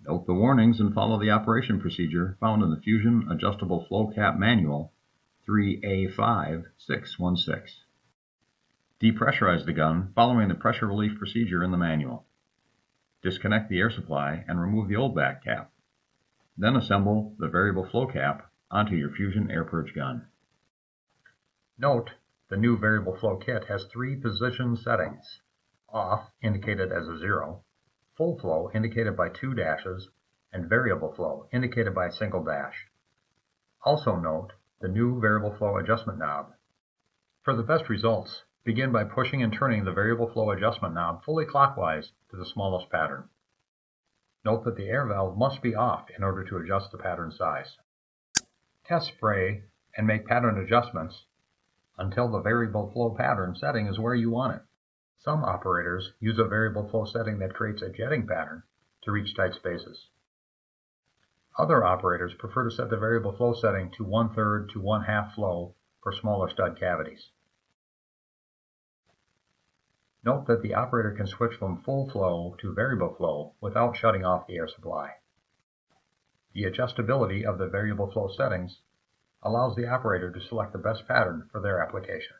Note the warnings and follow the operation procedure found in the Fusion Adjustable Flow Cap Manual 3A5616. Depressurize the gun following the pressure relief procedure in the manual. Disconnect the air supply and remove the old back cap. Then assemble the variable flow cap onto your Fusion air purge gun. Note, the new variable flow kit has 3 position settings: off, indicated as a 0, full flow, indicated by 2 dashes, and variable flow, indicated by a single dash. Also note the new variable flow adjustment knob. For the best results, begin by pushing and turning the variable flow adjustment knob fully clockwise to the smallest pattern. Note that the air valve must be off in order to adjust the pattern size. Test spray and make pattern adjustments until the variable flow pattern setting is where you want it. Some operators use a variable flow setting that creates a jetting pattern to reach tight spaces. Other operators prefer to set the variable flow setting to 1/3 to 1/2 flow for smaller stud cavities. Note that the operator can switch from full flow to variable flow without shutting off the air supply. The adjustability of the variable flow settings allows the operator to select the best pattern for their application.